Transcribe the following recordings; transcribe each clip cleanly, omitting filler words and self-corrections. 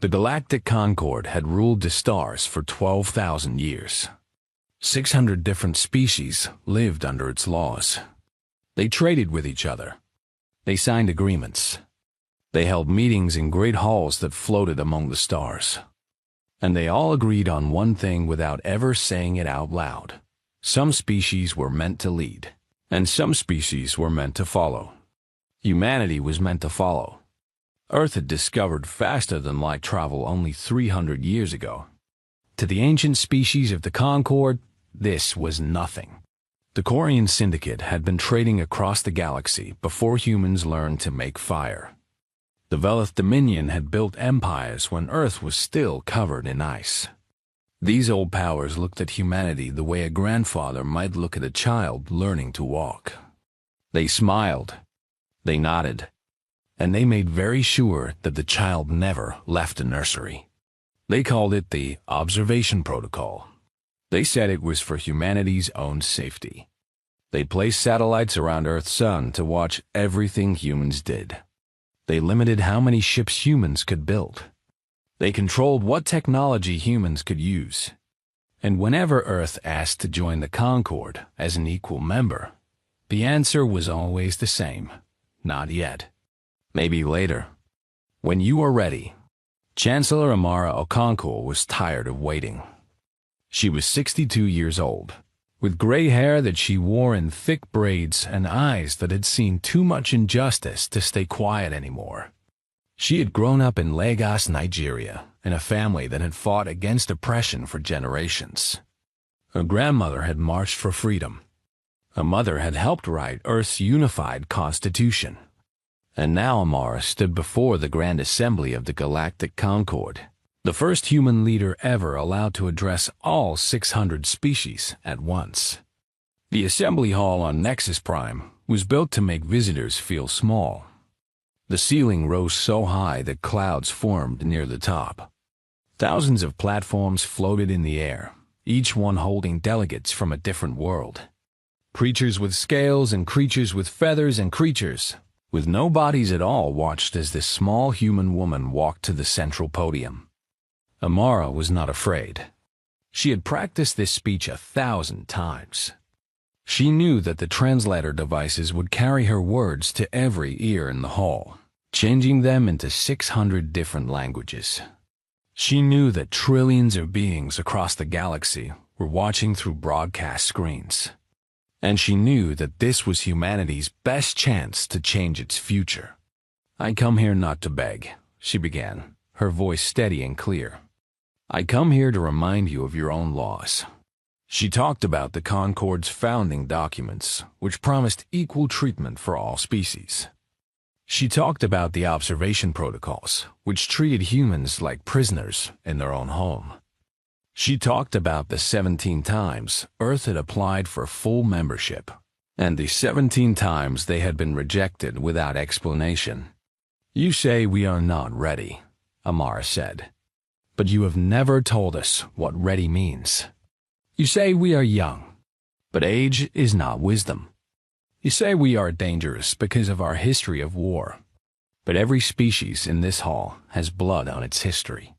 The Galactic Concord had ruled the stars for 12,000 years. 600 different species lived under its laws. They traded with each other. They signed agreements. They held meetings in great halls that floated among the stars. And they all agreed on one thing without ever saying it out loud. Some species were meant to lead, and some species were meant to follow. Humanity was meant to follow. Earth had discovered faster than light travel only 300 years ago. To the ancient species of the Concord, this was nothing. The Corian Syndicate had been trading across the galaxy before humans learned to make fire. The Velith Dominion had built empires when Earth was still covered in ice. These old powers looked at humanity the way a grandfather might look at a child learning to walk. They smiled, they nodded, and they made very sure that the child never left the nursery. They called it the Observation Protocol. They said it was for humanity's own safety. They placed satellites around Earth's sun to watch everything humans did. They limited how many ships humans could build. They controlled what technology humans could use. And whenever Earth asked to join the Concord as an equal member, the answer was always the same: not yet. Maybe later. When you are ready. Chancellor Amara Okonkwo was tired of waiting. She was 62 years old, with gray hair that she wore in thick braids and eyes that had seen too much injustice to stay quiet anymore. She had grown up in Lagos, Nigeria, in a family that had fought against oppression for generations. Her grandmother had marched for freedom. Her mother had helped write Earth's unified constitution. And now Amara stood before the Grand Assembly of the Galactic Concord, the first human leader ever allowed to address all 600 species at once. The assembly hall on Nexus Prime was built to make visitors feel small. The ceiling rose so high that clouds formed near the top. Thousands of platforms floated in the air, each one holding delegates from a different world. Creatures with scales and creatures with feathers and creatures with no bodies at all watched as this small human woman walked to the central podium. Amara was not afraid. She had practiced this speech 1,000 times. She knew that the translator devices would carry her words to every ear in the hall, changing them into 600 different languages. She knew that trillions of beings across the galaxy were watching through broadcast screens. And she knew that this was humanity's best chance to change its future. "I come here not to beg," she began, her voice steady and clear. "I come here to remind you of your own laws." She talked about the Concord's founding documents, which promised equal treatment for all species. She talked about the observation protocols, which treated humans like prisoners in their own home. She talked about the 17 times Earth had applied for full membership, and the 17 times they had been rejected without explanation. "You say we are not ready," Amara said, "but you have never told us what ready means. You say we are young, but age is not wisdom. You say we are dangerous because of our history of war, but every species in this hall has blood on its history.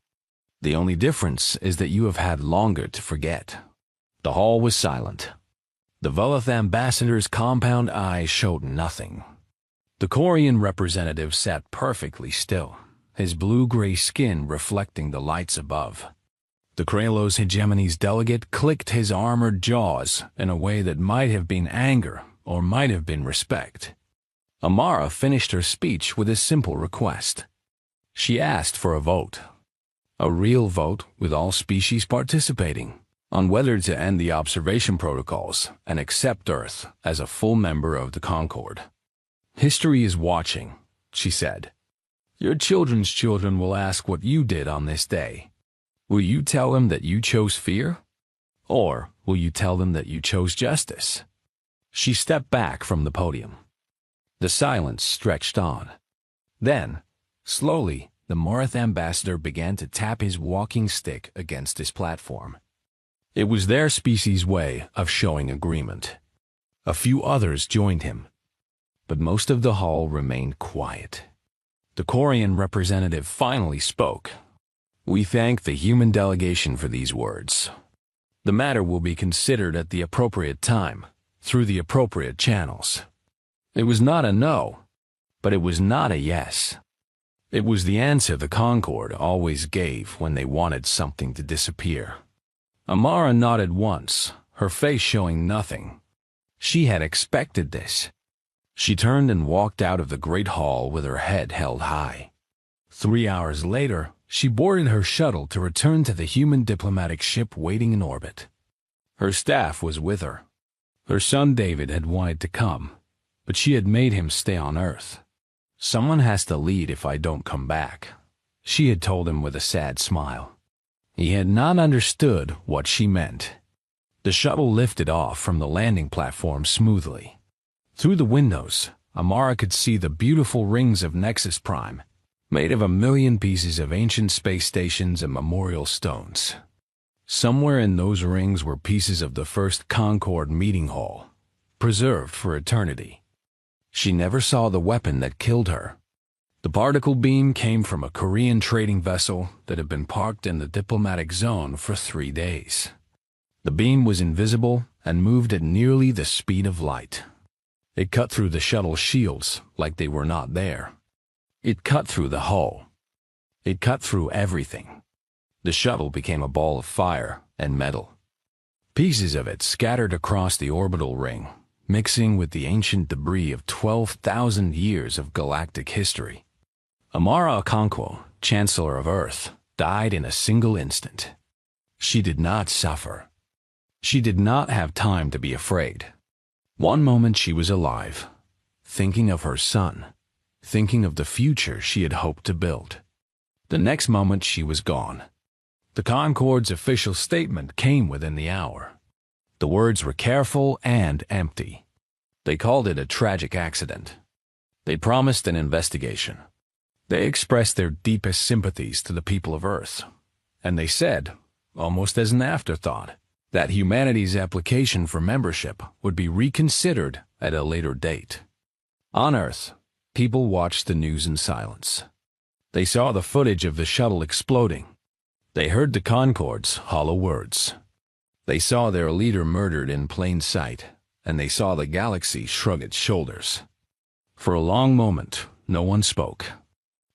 The only difference is that you have had longer to forget." The hall was silent. The Velith ambassador's compound eyes showed nothing. The Corian representative sat perfectly still, his blue-gray skin reflecting the lights above. The Kralos Hegemony's delegate clicked his armored jaws in a way that might have been anger or might have been respect. Amara finished her speech with a simple request. She asked for a vote. A real vote with all species participating, on whether to end the observation protocols and accept Earth as a full member of the Concord. "History is watching," she said. "Your children's children will ask what you did on this day. Will you tell them that you chose fear? Or will you tell them that you chose justice?" She stepped back from the podium. The silence stretched on. Then, slowly, the Morith ambassador began to tap his walking stick against his platform. It was their species' way of showing agreement. A few others joined him, but most of the hall remained quiet. The Corian representative finally spoke. We thank the human delegation for these words. The matter will be considered at the appropriate time, through the appropriate channels. It was not a no, but it was not a yes. It was the answer the Concorde always gave when they wanted something to disappear. Amara nodded once, her face showing nothing. She had expected this. She turned and walked out of the great hall with her head held high. 3 hours later, she boarded her shuttle to return to the human diplomatic ship waiting in orbit. Her staff was with her. Her son David had wanted to come, but she had made him stay on Earth. "Someone has to lead if I don't come back," she had told him with a sad smile. He had not understood what she meant. The shuttle lifted off from the landing platform smoothly. Through the windows, Amara could see the beautiful rings of Nexus Prime, made of 1,000,000 pieces of ancient space stations and memorial stones. Somewhere in those rings were pieces of the first Concorde meeting hall, preserved for eternity. She never saw the weapon that killed her. The particle beam came from a Korean trading vessel that had been parked in the diplomatic zone for 3 days. The beam was invisible and moved at nearly the speed of light. It cut through the shuttle's shields like they were not there. It cut through the hull. It cut through everything. The shuttle became a ball of fire and metal. Pieces of it scattered across the orbital ring, mixing with the ancient debris of 12,000 years of galactic history. Amara Okonkwo, Chancellor of Earth, died in a single instant. She did not suffer. She did not have time to be afraid. One moment she was alive, thinking of her son, thinking of the future she had hoped to build. The next moment she was gone. The Concorde's official statement came within the hour. The words were careful and empty. They called it a tragic accident. They promised an investigation. They expressed their deepest sympathies to the people of Earth. And they said, almost as an afterthought, that humanity's application for membership would be reconsidered at a later date. On Earth, people watched the news in silence. They saw the footage of the shuttle exploding. They heard the Concorde's hollow words. They saw their leader murdered in plain sight, and they saw the galaxy shrug its shoulders. For a long moment, no one spoke.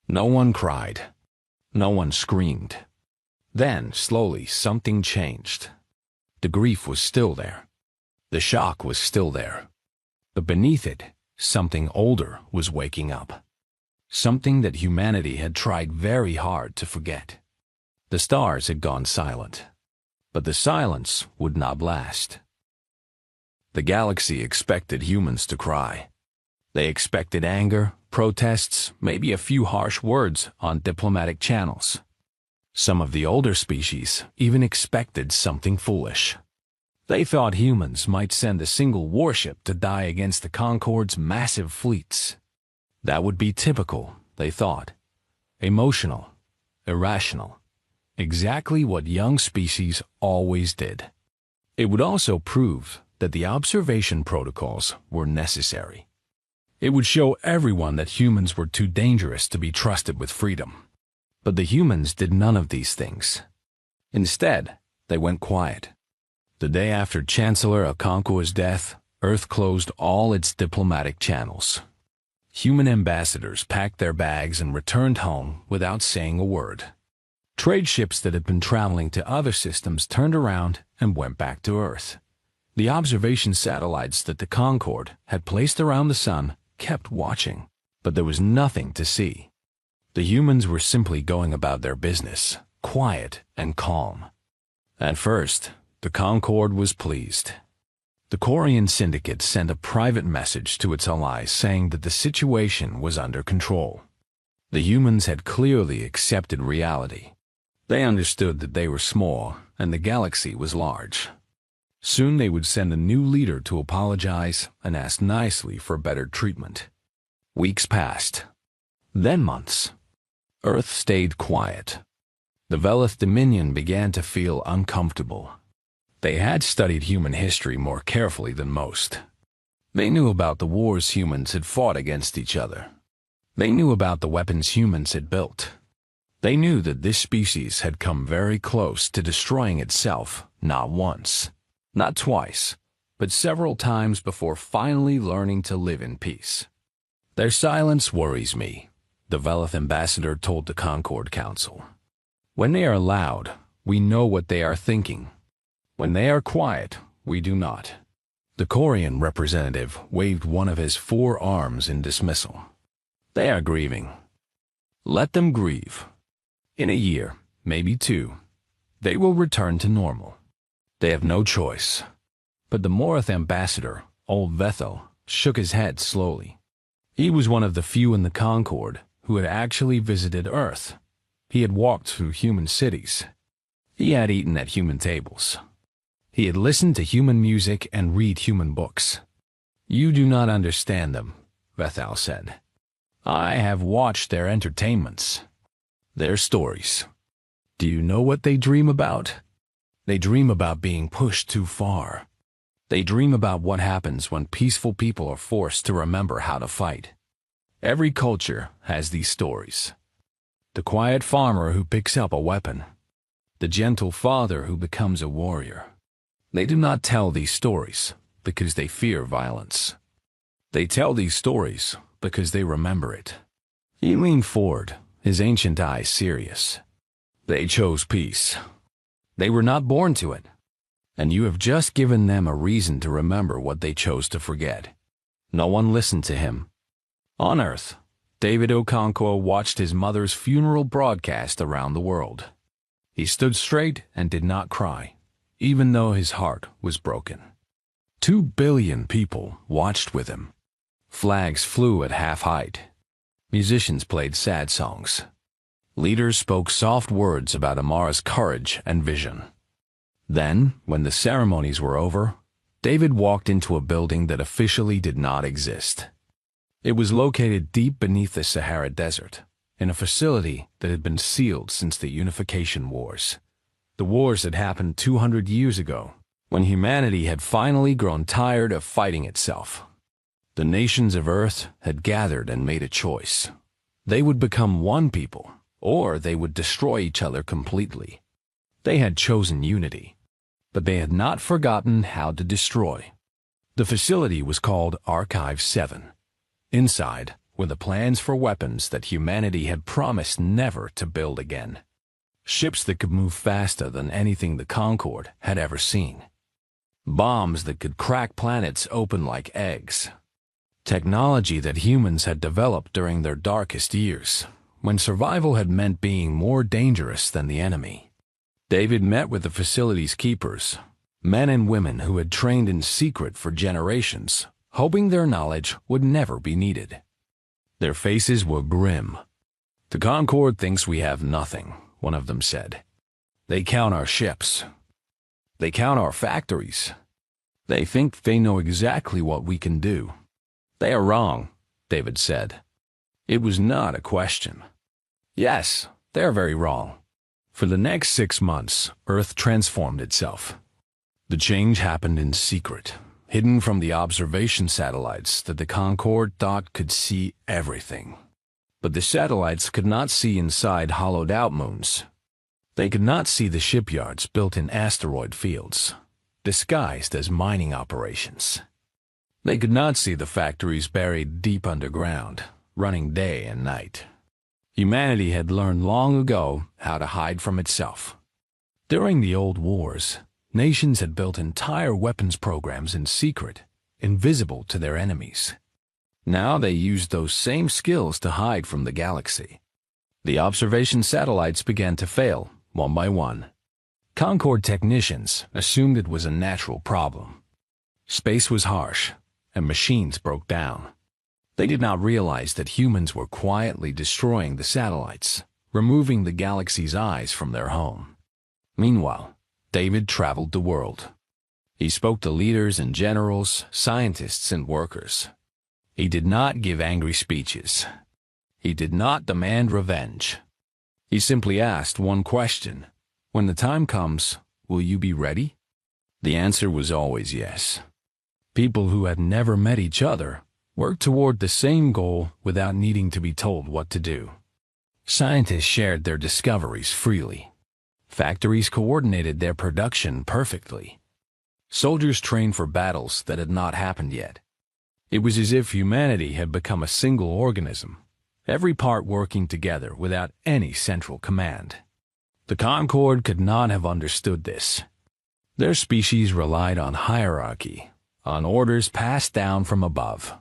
No one cried. No one screamed. Then, slowly, something changed. The grief was still there. The shock was still there. But beneath it, something older was waking up. Something that humanity had tried very hard to forget. The stars had gone silent. But the silence would not last. The galaxy expected humans to cry. They expected anger, protests, maybe a few harsh words on diplomatic channels. Some of the older species even expected something foolish. They thought humans might send a single warship to die against the Concorde's massive fleets. That would be typical, they thought. Emotional, irrational. Exactly what young species always did. It would also prove that the observation protocols were necessary. It would show everyone that humans were too dangerous to be trusted with freedom. But the humans did none of these things. Instead, they went quiet. The day after Chancellor Okonkwo's death, Earth closed all its diplomatic channels. Human ambassadors packed their bags and returned home without saying a word. Trade ships that had been traveling to other systems turned around and went back to Earth. The observation satellites that the Concorde had placed around the sun kept watching, but there was nothing to see. The humans were simply going about their business, quiet and calm. At first, the Concorde was pleased. The Korean syndicate sent a private message to its allies saying that the situation was under control. The humans had clearly accepted reality. They understood that they were small and the galaxy was large. Soon they would send a new leader to apologize and ask nicely for better treatment. Weeks passed. Then months. Earth stayed quiet. The Velith Dominion began to feel uncomfortable. They had studied human history more carefully than most. They knew about the wars humans had fought against each other. They knew about the weapons humans had built. They knew that this species had come very close to destroying itself, not once, not twice, but several times before finally learning to live in peace. Their silence worries me, the Velith ambassador told the Concord Council. When they are loud, we know what they are thinking. When they are quiet, we do not. The Corian representative waved one of his 4 arms in dismissal. They are grieving. Let them grieve. In a year, maybe 2, they will return to normal. They have no choice. But the Morith ambassador, old Vethel, shook his head slowly. He was one of the few in the Concord who had actually visited Earth. He had walked through human cities. He had eaten at human tables. He had listened to human music and read human books. You do not understand them, Vethel said. I have watched their entertainments. Their stories. Do you know what they dream about? They dream about being pushed too far. They dream about what happens when peaceful people are forced to remember how to fight. Every culture has these stories. The quiet farmer who picks up a weapon. The gentle father who becomes a warrior. They do not tell these stories because they fear violence. They tell these stories because they remember it. He leaned forward, his ancient eyes serious. They chose peace. They were not born to it. And you have just given them a reason to remember what they chose to forget. No one listened to him. On Earth, David Okonkwo watched his mother's funeral broadcast around the world. He stood straight and did not cry, even though his heart was broken. 2 billion people watched with him. Flags flew at half height. Musicians played sad songs. Leaders spoke soft words about Amara's courage and vision. Then, when the ceremonies were over, David walked into a building that officially did not exist. It was located deep beneath the Sahara Desert, in a facility that had been sealed since the Unification Wars. The wars had happened 200 years ago, when humanity had finally grown tired of fighting itself. The nations of Earth had gathered and made a choice. They would become one people, or they would destroy each other completely. They had chosen unity, but they had not forgotten how to destroy. The facility was called Archive 7. Inside were the plans for weapons that humanity had promised never to build again. Ships that could move faster than anything the Concord had ever seen. Bombs that could crack planets open like eggs. Technology that humans had developed during their darkest years, when survival had meant being more dangerous than the enemy. David met with the facility's keepers, men and women who had trained in secret for generations, hoping their knowledge would never be needed. Their faces were grim. The Concord thinks we have nothing, one of them said. They count our ships. They count our factories. They think they know exactly what we can do. They are wrong, David said. It was not a question. Yes, they're very wrong. For the next 6 months, Earth transformed itself. The change happened in secret, hidden from the observation satellites that the Concord thought could see everything. But the satellites could not see inside hollowed-out moons. They could not see the shipyards built in asteroid fields, disguised as mining operations. They could not see the factories buried deep underground, running day and night. Humanity had learned long ago how to hide from itself. During the old wars, nations had built entire weapons programs in secret, invisible to their enemies. Now they used those same skills to hide from the galaxy. The observation satellites began to fail, one by one. Concord technicians assumed it was a natural problem. Space was harsh, and machines broke down. They did not realize that humans were quietly destroying the satellites, removing the galaxy's eyes from their home. Meanwhile, David traveled the world. He spoke to leaders and generals, scientists and workers. He did not give angry speeches. He did not demand revenge. He simply asked one question. When the time comes, will you be ready? The answer was always yes. People who had never met each other worked toward the same goal without needing to be told what to do. Scientists shared their discoveries freely. Factories coordinated their production perfectly. Soldiers trained for battles that had not happened yet. It was as if humanity had become a single organism, every part working together without any central command. The Concorde could not have understood this. Their species relied on hierarchy, on orders passed down from above.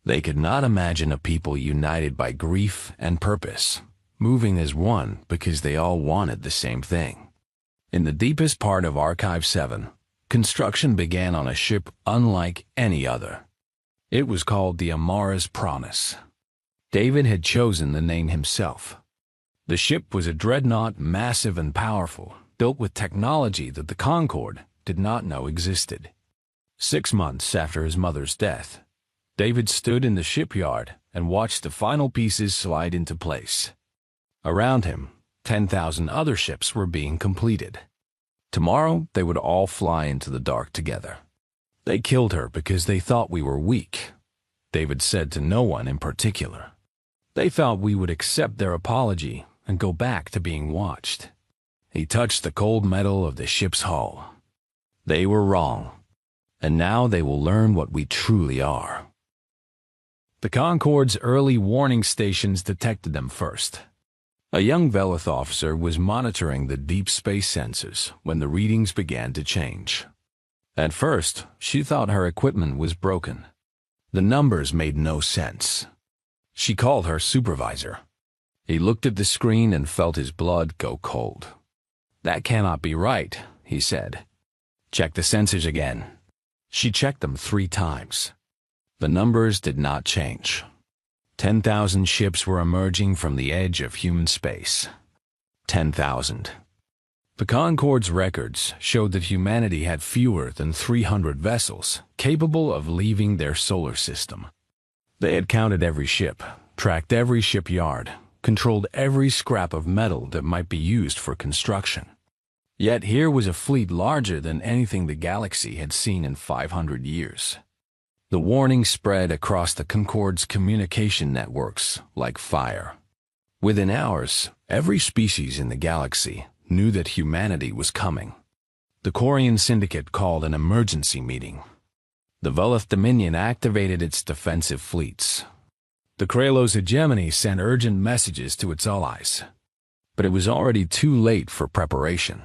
They could not imagine a people united by grief and purpose, moving as one because they all wanted the same thing. In the deepest part of Archive 7, construction began on a ship unlike any other. It was called the Amara's Promise. David had chosen the name himself. The ship was a dreadnought, massive and powerful, built with technology that the Concorde did not know existed. 6 months after his mother's death, David stood in the shipyard and watched the final pieces slide into place. Around him, 10,000 other ships were being completed. Tomorrow, they would all fly into the dark together. They killed her because they thought we were weak, David said to no one in particular. They thought we would accept their apology and go back to being watched. He touched the cold metal of the ship's hull. They were wrong, and now they will learn what we truly are. The Concorde's early warning stations detected them first. A young Velith officer was monitoring the deep space sensors when the readings began to change. At first, she thought her equipment was broken. The numbers made no sense. She called her supervisor. He looked at the screen and felt his blood go cold. "That cannot be right," he said. "Check the sensors again." She checked them 3 times. The numbers did not change. 10,000 ships were emerging from the edge of human space. 10,000. The Concorde's records showed that humanity had fewer than 300 vessels capable of leaving their solar system. They had counted every ship, tracked every shipyard, controlled every scrap of metal that might be used for construction. Yet here was a fleet larger than anything the galaxy had seen in 500 years. The warning spread across the Concorde's communication networks like fire. Within hours, every species in the galaxy knew that humanity was coming. The Quarian Syndicate called an emergency meeting. The Velith Dominion activated its defensive fleets. The Kralos hegemony sent urgent messages to its allies. But it was already too late for preparation.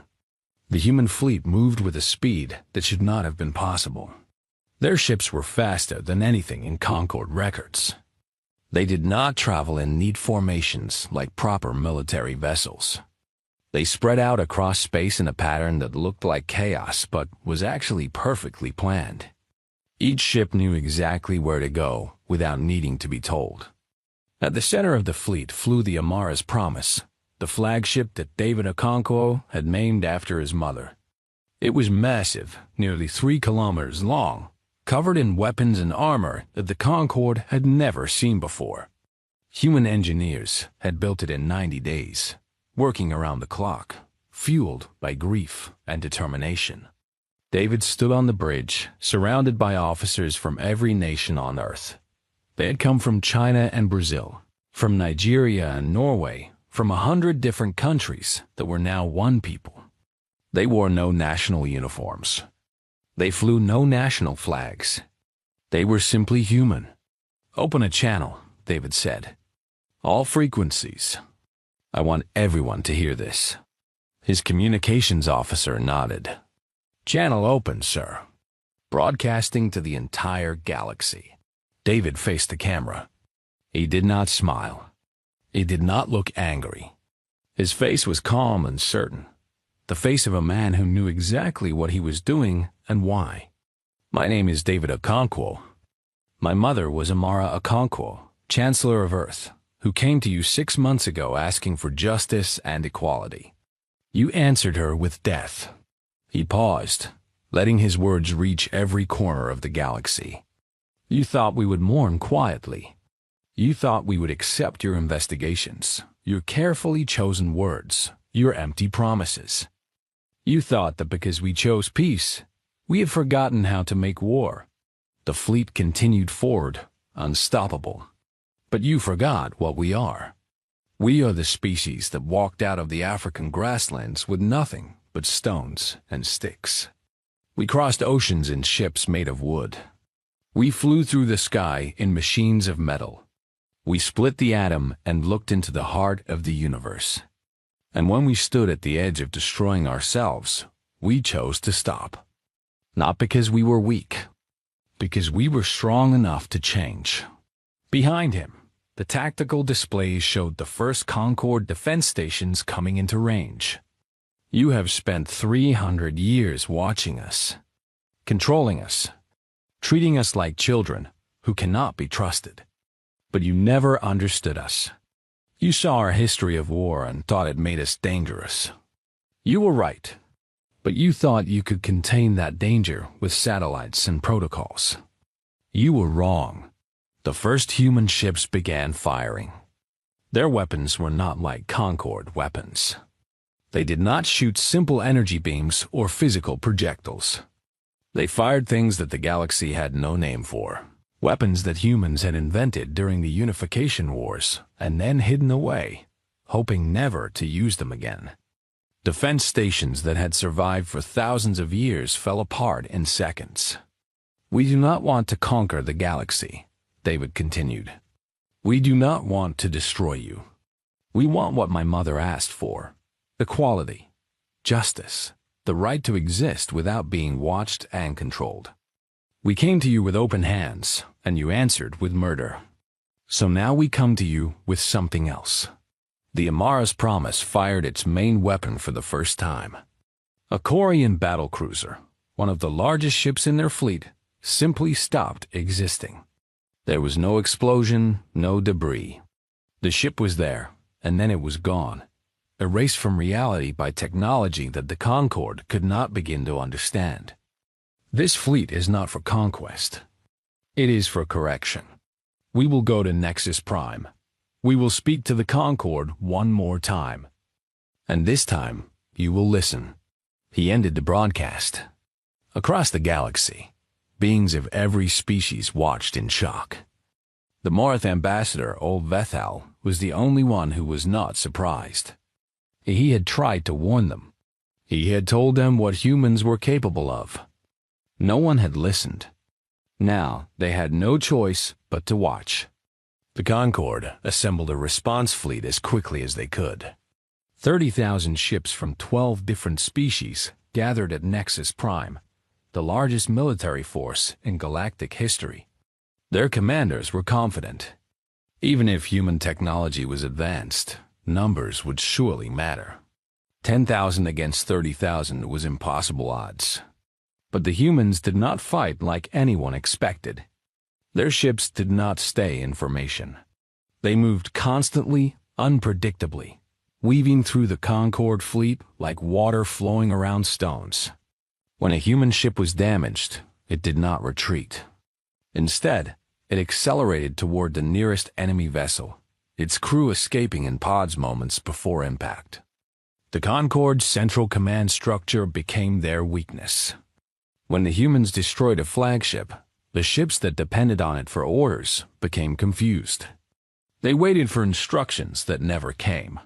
The human fleet moved with a speed that should not have been possible. Their ships were faster than anything in Concorde records. They did not travel in neat formations like proper military vessels. They spread out across space in a pattern that looked like chaos but was actually perfectly planned. Each ship knew exactly where to go without needing to be told. At the center of the fleet flew the Amara's Promise, the flagship that David Okonkwo had named after his mother. It was massive, nearly 3 kilometers long, covered in weapons and armor that the Concorde had never seen before. Human engineers had built it in 90 days, working around the clock, fueled by grief and determination. David stood on the bridge, surrounded by officers from every nation on Earth. They had come from China and Brazil, from Nigeria and Norway, from 100 different countries that were now one people. They wore no national uniforms. They flew no national flags. They were simply human. "Open a channel," David said. "All frequencies. I want everyone to hear this." His communications officer nodded. "Channel open, sir. Broadcasting to the entire galaxy." David faced the camera. He did not smile. He did not look angry. His face was calm and certain. The face of a man who knew exactly what he was doing and why. "My name is David Okonkwo. My mother was Amara Okonkwo, Chancellor of Earth, who came to you 6 months ago asking for justice and equality. You answered her with death." He paused, letting his words reach every corner of the galaxy. "You thought we would mourn quietly. You thought we would accept your investigations, your carefully chosen words, your empty promises. You thought that because we chose peace, we had forgotten how to make war." The fleet continued forward, unstoppable. "But you forgot what we are. We are the species that walked out of the African grasslands with nothing but stones and sticks. We crossed oceans in ships made of wood. We flew through the sky in machines of metal. We split the atom and looked into the heart of the universe. And when we stood at the edge of destroying ourselves, we chose to stop. Not because we were weak, because we were strong enough to change. Behind him, the tactical displays showed the first Concorde defense stations coming into range. You have spent 300 years watching us, controlling us, treating us like children who cannot be trusted. But you never understood us. You saw our history of war and thought it made us dangerous. You were right, but you thought you could contain that danger with satellites and protocols. You were wrong. The first human ships began firing. Their weapons were not like Concorde weapons. They did not shoot simple energy beams or physical projectiles. They fired things that the galaxy had no name for, weapons that humans had invented during the Unification Wars and then hidden away, hoping never to use them again. Defense stations that had survived for thousands of years fell apart in seconds. We do not want to conquer the galaxy, David continued. We do not want to destroy you. We want what my mother asked for: equality, justice, the right to exist without being watched and controlled. We came to you with open hands, and you answered with murder. So now we come to you with something else. The Amara's Promise fired its main weapon for the first time. A Korean battlecruiser, one of the largest ships in their fleet, simply stopped existing. There was no explosion, no debris. The ship was there, and then it was gone, erased from reality by technology that the Concorde could not begin to understand. This fleet is not for conquest. It is for correction. We will go to Nexus Prime. We will speak to the Concorde one more time. And this time, you will listen. He ended the broadcast. Across the galaxy, beings of every species watched in shock. The Morath ambassador, Old Vethal, was the only one who was not surprised. He had tried to warn them. He had told them what humans were capable of. No one had listened. Now they had no choice but to watch. The Concorde assembled a response fleet as quickly as they could. 30,000 ships from 12 different species gathered at Nexus Prime, the largest military force in galactic history. Their commanders were confident. Even if human technology was advanced, numbers would surely matter. 10,000 against 30,000 was impossible odds. But the humans did not fight like anyone expected. Their ships did not stay in formation. They moved constantly, unpredictably, weaving through the Concorde fleet like water flowing around stones. When a human ship was damaged, it did not retreat. Instead, it accelerated toward the nearest enemy vessel, its crew escaping in pods moments before impact. The Concorde's central command structure became their weakness. When the humans destroyed a flagship, the ships that depended on it for orders became confused. They waited for instructions that never came.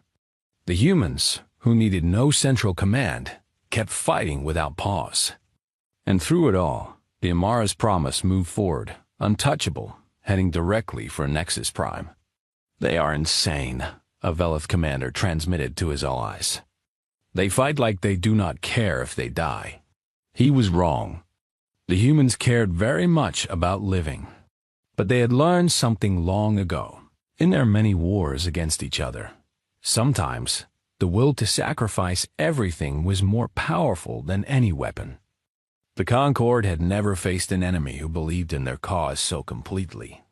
The humans, who needed no central command, kept fighting without pause. And through it all, the Amara's Promise moved forward, untouchable, heading directly for Nexus Prime. They are insane, a Velith commander transmitted to his allies. They fight like they do not care if they die. He was wrong. The humans cared very much about living. But they had learned something long ago. In their many wars against each other, sometimes the will to sacrifice everything was more powerful than any weapon. The Concorde had never faced an enemy who believed in their cause so completely.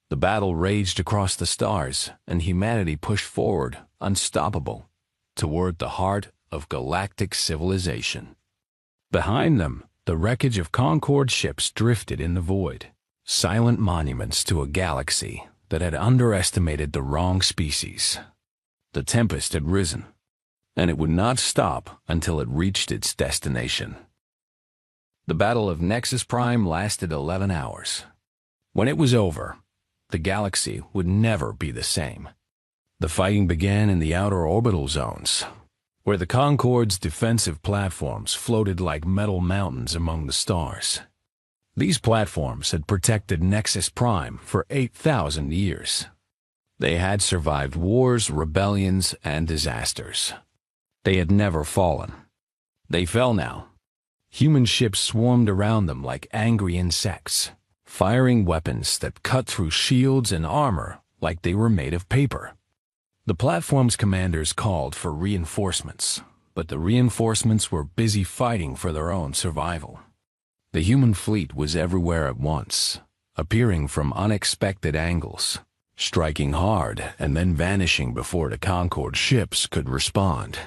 The battle raged across the stars, and humanity pushed forward, unstoppable, toward the heart of galactic civilization. Behind them, the wreckage of Concorde ships drifted in the void, silent monuments to a galaxy that had underestimated the wrong species. The Tempest had risen, and it would not stop until it reached its destination. The Battle of Nexus Prime lasted 11 hours. When it was over, the galaxy would never be the same. The fighting began in the outer orbital zones, where the Concorde's defensive platforms floated like metal mountains among the stars. These platforms had protected Nexus Prime for 8,000 years. They had survived wars, rebellions, and disasters. They had never fallen. They fell now. Human ships swarmed around them like angry insects, firing weapons that cut through shields and armor like they were made of paper. The platform's commanders called for reinforcements, but the reinforcements were busy fighting for their own survival. The human fleet was everywhere at once, appearing from unexpected angles, striking hard and then vanishing before the Concorde ships could respond.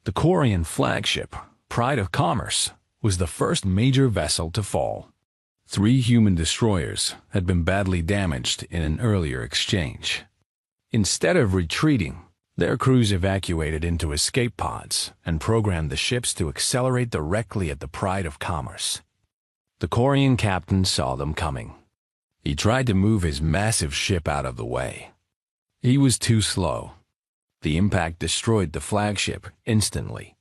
The Quarian flagship, Pride of Commerce, was the first major vessel to fall. 3 human destroyers had been badly damaged in an earlier exchange. Instead of retreating, their crews evacuated into escape pods and programmed the ships to accelerate directly at the Pride of Commerce. The Quarian captain saw them coming. He tried to move his massive ship out of the way. He was too slow. The impact destroyed the flagship instantly.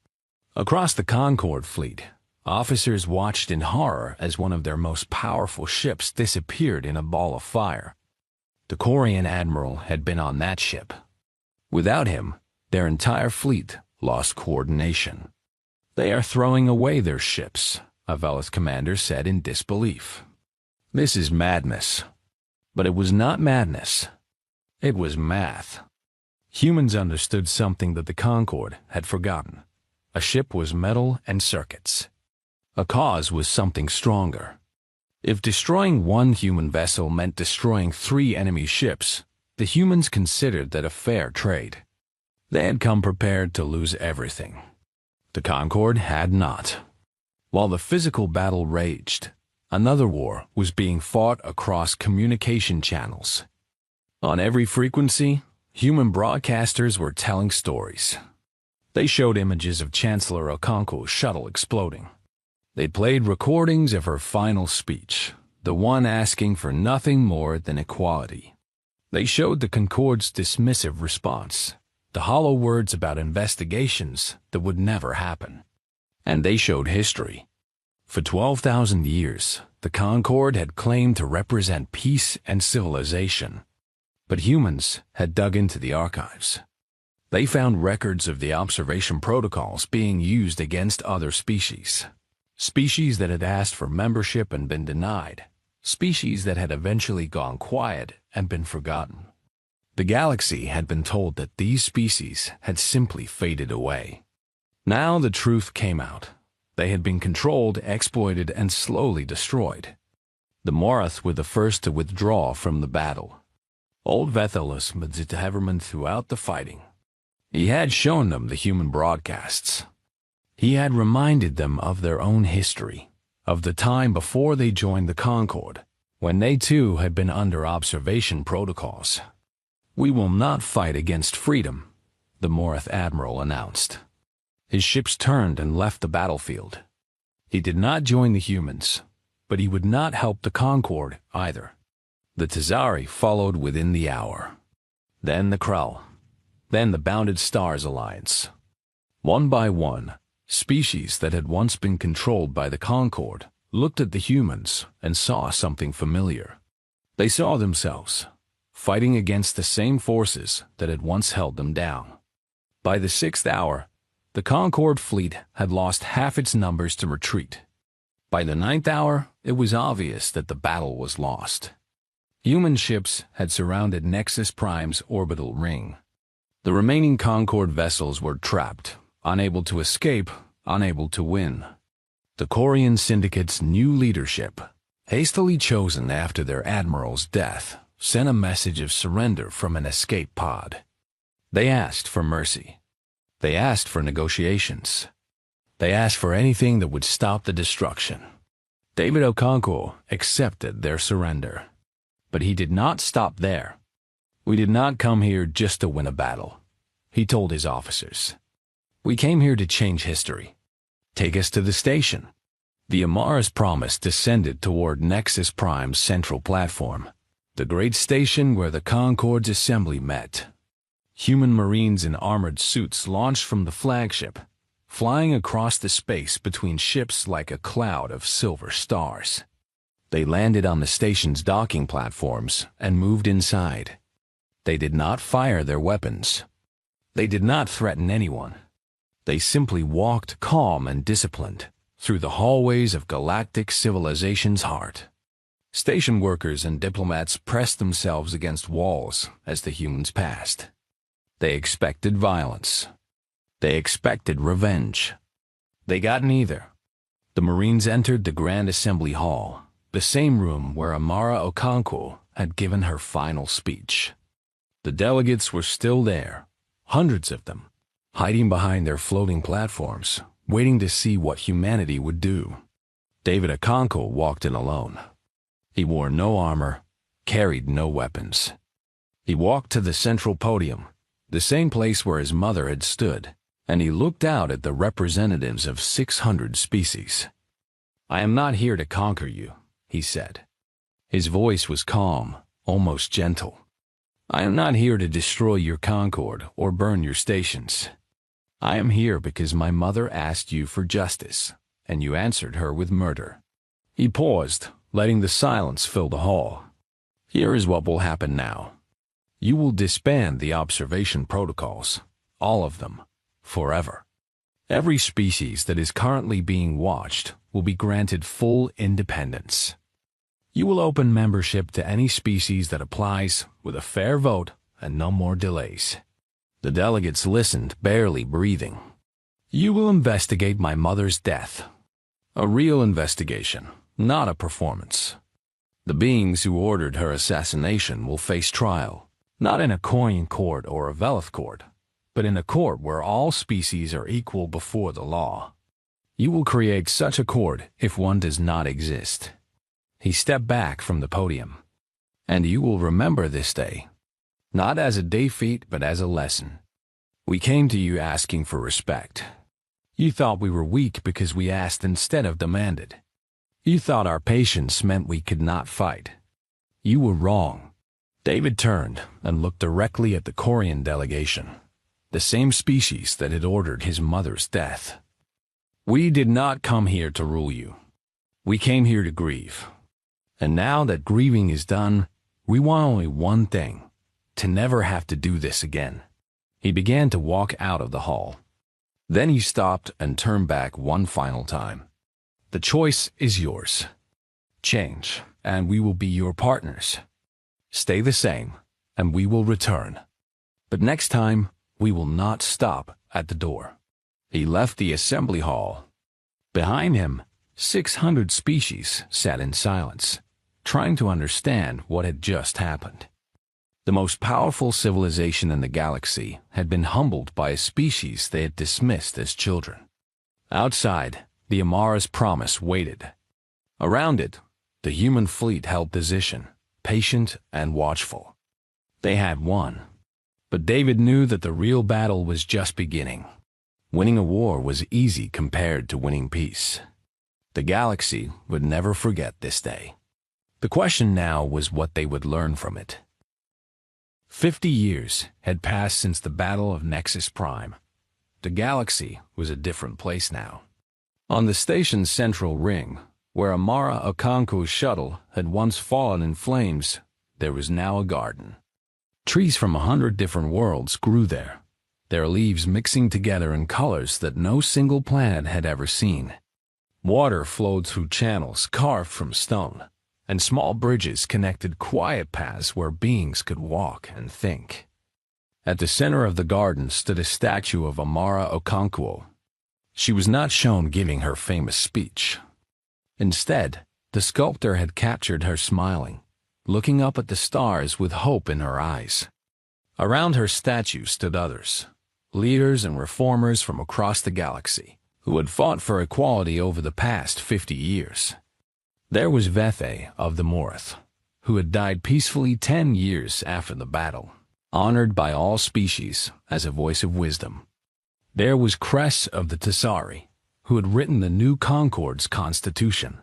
Across the Concorde fleet, officers watched in horror as one of their most powerful ships disappeared in a ball of fire. The Quarian admiral had been on that ship. Without him, their entire fleet lost coordination. "They are throwing away their ships," a Velis commander said in disbelief. "This is madness." But it was not madness. It was math. Humans understood something that the Concorde had forgotten. A ship was metal and circuits. A cause was something stronger. If destroying one human vessel meant destroying 3 enemy ships, the humans considered that a fair trade. They had come prepared to lose everything. The Concorde had not. While the physical battle raged, another war was being fought across communication channels. On every frequency, human broadcasters were telling stories. They showed images of Chancellor Okonkwo's shuttle exploding. They played recordings of her final speech, the one asking for nothing more than equality. They showed the Concorde's dismissive response, the hollow words about investigations that would never happen. And they showed history. For 12,000 years, the Concorde had claimed to represent peace and civilization. But humans had dug into the archives. They found records of the observation protocols being used against other species. Species that had asked for membership and been denied. Species that had eventually gone quiet and been forgotten. The galaxy had been told that these species had simply faded away. Now the truth came out. They had been controlled, exploited, and slowly destroyed. The Morath were the first to withdraw from the battle. Old Vethelus Medzitaverman throughout the fighting. He had shown them the human broadcasts. He had reminded them of their own history, of the time before they joined the Concorde, when they too had been under observation protocols. "We will not fight against freedom," the Morath admiral announced. His ships turned and left the battlefield. He did not join the humans, but he would not help the Concorde either. The Tazari followed within the hour. Then the Krell. Then the Bounded Stars Alliance. One by one, species that had once been controlled by the Concorde looked at the humans and saw something familiar. They saw themselves, fighting against the same forces that had once held them down. By the 6th hour, the Concorde fleet had lost half its numbers to retreat. By the 9th hour, it was obvious that the battle was lost. Human ships had surrounded Nexus Prime's orbital ring. The remaining Concorde vessels were trapped, unable to escape, unable to win. The Quarian Syndicate's new leadership, hastily chosen after their admiral's death, sent a message of surrender from an escape pod. They asked for mercy. They asked for negotiations. They asked for anything that would stop the destruction. David Okonkwo accepted their surrender. But he did not stop there. "We did not come here just to win a battle," he told his officers. "We came here to change history. Take us to the station." The Amara's promise descended toward Nexus Prime's central platform, the great station where the Concorde's assembly met. Human Marines in armored suits launched from the flagship, flying across the space between ships like a cloud of silver stars. They landed on the station's docking platforms and moved inside. They did not fire their weapons. They did not threaten anyone. They simply walked calm and disciplined through the hallways of galactic civilization's heart. Station workers and diplomats pressed themselves against walls as the humans passed. They expected violence. They expected revenge. They got neither. The Marines entered the Grand Assembly Hall, the same room where Amara Okonkwo had given her final speech. The delegates were still there, hundreds of them, hiding behind their floating platforms, waiting to see what humanity would do. David Okonkwo walked in alone. He wore no armor, carried no weapons. He walked to the central podium, the same place where his mother had stood, and he looked out at the representatives of 600 species. "I am not here to conquer you," he said. His voice was calm, almost gentle. "I am not here to destroy your Concord or burn your stations. I am here because my mother asked you for justice, and you answered her with murder." He paused, letting the silence fill the hall. "Here is what will happen now. You will disband the observation protocols, all of them, forever. Every species that is currently being watched will be granted full independence. You will open membership to any species that applies with a fair vote and no more delays." The delegates listened, barely breathing. "You will investigate my mother's death. A real investigation, not a performance. The beings who ordered her assassination will face trial, not in a coin court or a Velith court, but in a court where all species are equal before the law. You will create such a court if one does not exist." He stepped back from the podium. "And you will remember this day, not as a defeat but as a lesson. We came to you asking for respect. You thought we were weak because we asked instead of demanded. You thought our patience meant we could not fight. You were wrong." David turned and looked directly at the Corian delegation, the same species that had ordered his mother's death. "We did not come here to rule you. We came here to grieve. And now that grieving is done, we want only one thing: to never have to do this again." He began to walk out of the hall. Then he stopped and turned back one final time. "The choice is yours. Change, and we will be your partners. Stay the same, and we will return. But next time, we will not stop at the door." He left the assembly hall. Behind him, 600 species sat in silence, trying to understand what had just happened. The most powerful civilization in the galaxy had been humbled by a species they had dismissed as children. Outside, the Amara's promise waited. Around it, the human fleet held position, patient and watchful. They had won. But David knew that the real battle was just beginning. Winning a war was easy compared to winning peace. The galaxy would never forget this day. The question now was what they would learn from it. 50 years had passed since the Battle of Nexus Prime. The galaxy was a different place now. On the station's central ring, where Amara Okonkwo's shuttle had once fallen in flames, there was now a garden. Trees from 100 different worlds grew there, their leaves mixing together in colors that no single planet had ever seen. Water flowed through channels carved from stone, and small bridges connected quiet paths where beings could walk and think. At the center of the garden stood a statue of Amara Okonkwo. She was not shown giving her famous speech. Instead, the sculptor had captured her smiling, looking up at the stars with hope in her eyes. Around her statue stood others, leaders and reformers from across the galaxy, who had fought for equality over the past 50 years. There was Vethe of the Morith, who had died peacefully 10 years after the battle, honored by all species as a voice of wisdom. There was Kress of the Tessari, who had written the new Concord's constitution.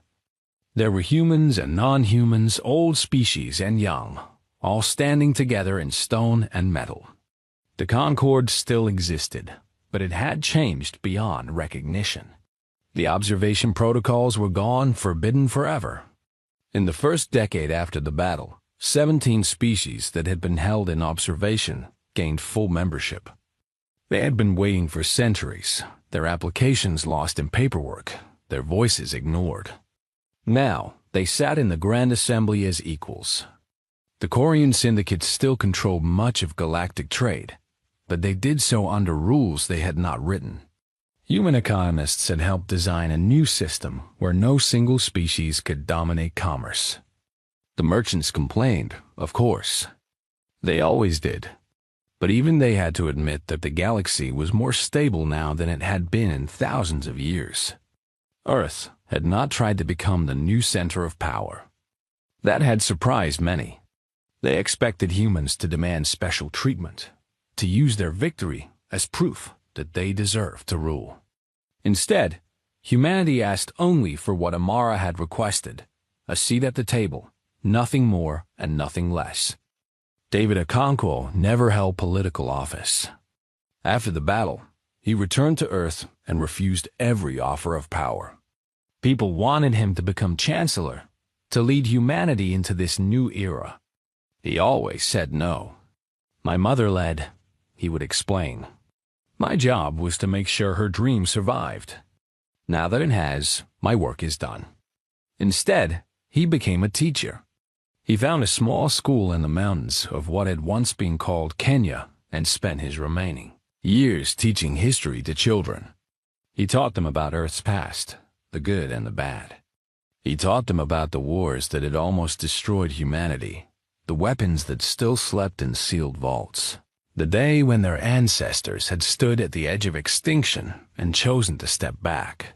There were humans and non-humans, old species and young, all standing together in stone and metal. The Concorde still existed, but it had changed beyond recognition. The observation protocols were gone, forbidden forever. In the first decade after the battle, 17 species that had been held in observation gained full membership. They had been waiting for centuries, their applications lost in paperwork, their voices ignored. Now, they sat in the Grand Assembly as equals. The Korean syndicates still controlled much of galactic trade, but they did so under rules they had not written. Human economists had helped design a new system where no single species could dominate commerce. The merchants complained, of course. They always did. But even they had to admit that the galaxy was more stable now than it had been in thousands of years. Earth had not tried to become the new center of power. That had surprised many. They expected humans to demand special treatment, to use their victory as proof that they deserved to rule. Instead, humanity asked only for what Amara had requested, a seat at the table, nothing more and nothing less. David Okonkwo never held political office. After the battle, he returned to Earth and refused every offer of power. People wanted him to become chancellor, to lead humanity into this new era. He always said no. "My mother led," he would explain. "My job was to make sure her dream survived. Now that it has, my work is done." Instead, he became a teacher. He found a small school in the mountains of what had once been called Kenya and spent his remaining years teaching history to children. He taught them about Earth's past, the good and the bad. He taught them about the wars that had almost destroyed humanity, the weapons that still slept in sealed vaults, the day when their ancestors had stood at the edge of extinction and chosen to step back.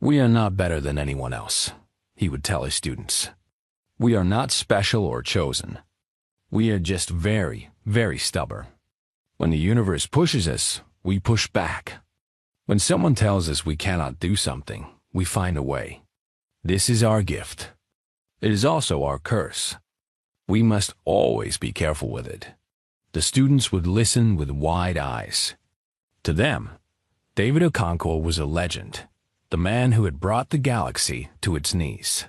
"We are not better than anyone else," he would tell his students. "We are not special or chosen. We are just very, very stubborn. When the universe pushes us, we push back. When someone tells us we cannot do something, we find a way. This is our gift. It is also our curse. We must always be careful with it." The students would listen with wide eyes. To them, David Okonkwo was a legend, the man who had brought the galaxy to its knees.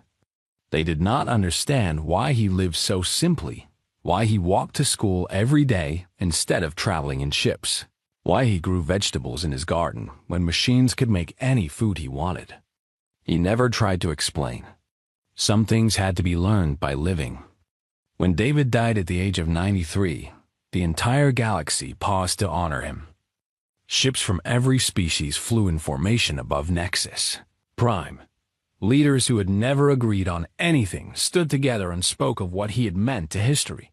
They did not understand why he lived so simply, why he walked to school every day instead of traveling in ships, why he grew vegetables in his garden when machines could make any food he wanted. He never tried to explain. Some things had to be learned by living. When David died at the age of 93, the entire galaxy paused to honor him. Ships from every species flew in formation above Nexus Prime. Leaders who had never agreed on anything stood together and spoke of what he had meant to history.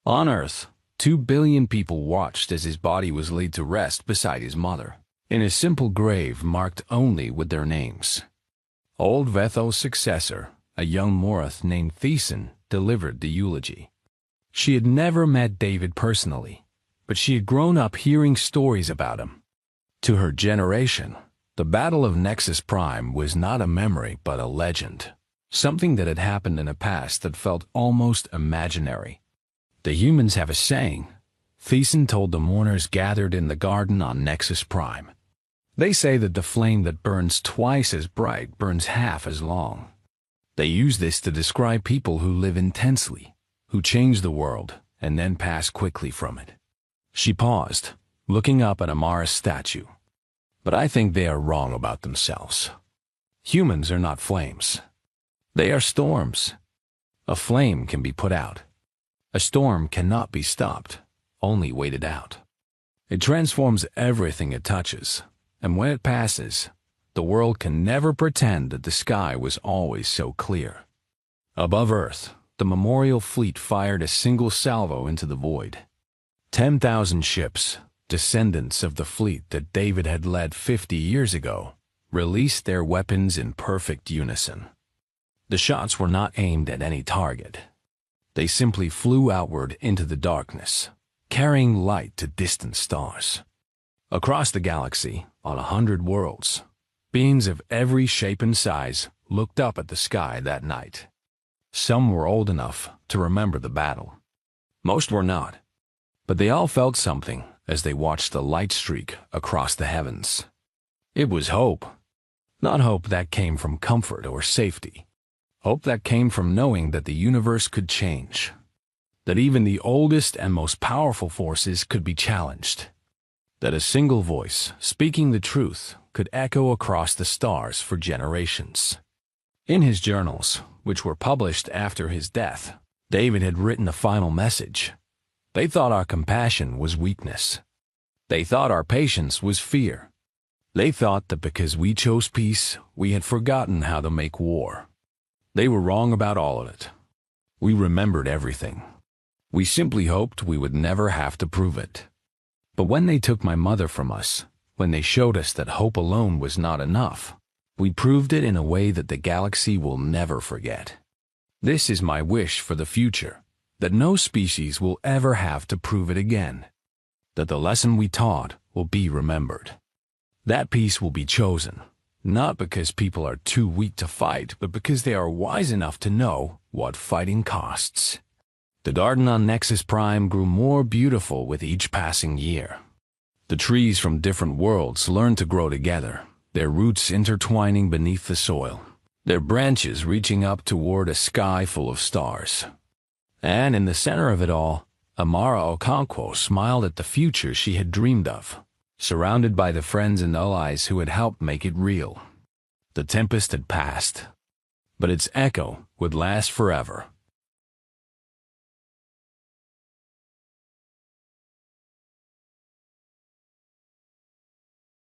On Earth, 2 billion people watched as his body was laid to rest beside his mother, in a simple grave marked only with their names. Old Vetho's successor, a young Morath named Thiessen, delivered the eulogy. She had never met David personally, but she had grown up hearing stories about him. To her generation, the Battle of Nexus Prime was not a memory but a legend, something that had happened in a past that felt almost imaginary. The humans have a saying, Thiessen told the mourners gathered in the garden on Nexus Prime. They say that the flame that burns twice as bright burns half as long. They use this to describe people who live intensely, who change the world and then pass quickly from it. She paused, looking up at Amara's statue. But I think they are wrong about themselves. Humans are not flames. They are storms. A flame can be put out. A storm cannot be stopped, only waited out. It transforms everything it touches, and when it passes, the world can never pretend that the sky was always so clear. Above Earth, the memorial fleet fired a single salvo into the void. 10,000 ships, descendants of the fleet that David had led 50 years ago, released their weapons in perfect unison. The shots were not aimed at any target. They simply flew outward into the darkness, carrying light to distant stars. Across the galaxy, on 100 worlds, beings of every shape and size looked up at the sky that night. Some were old enough to remember the battle. Most were not, but they all felt something as they watched the light streak across the heavens. It was hope. Not hope that came from comfort or safety. Hope that came from knowing that the universe could change. That even the oldest and most powerful forces could be challenged. That a single voice, speaking the truth, could echo across the stars for generations. In his journals, which were published after his death, David had written a final message. They thought our compassion was weakness. They thought our patience was fear. They thought that because we chose peace, we had forgotten how to make war. They were wrong about all of it. We remembered everything. We simply hoped we would never have to prove it. But when they took my mother from us, when they showed us that hope alone was not enough, we proved it in a way that the galaxy will never forget. This is my wish for the future, that no species will ever have to prove it again. That the lesson we taught will be remembered. That peace will be chosen, not because people are too weak to fight, but because they are wise enough to know what fighting costs. The garden on Nexus Prime grew more beautiful with each passing year. The trees from different worlds learned to grow together, their roots intertwining beneath the soil, their branches reaching up toward a sky full of stars. And in the center of it all, Amara Okonkwo smiled at the future she had dreamed of, surrounded by the friends and allies who had helped make it real. The Tempest had passed, but its echo would last forever.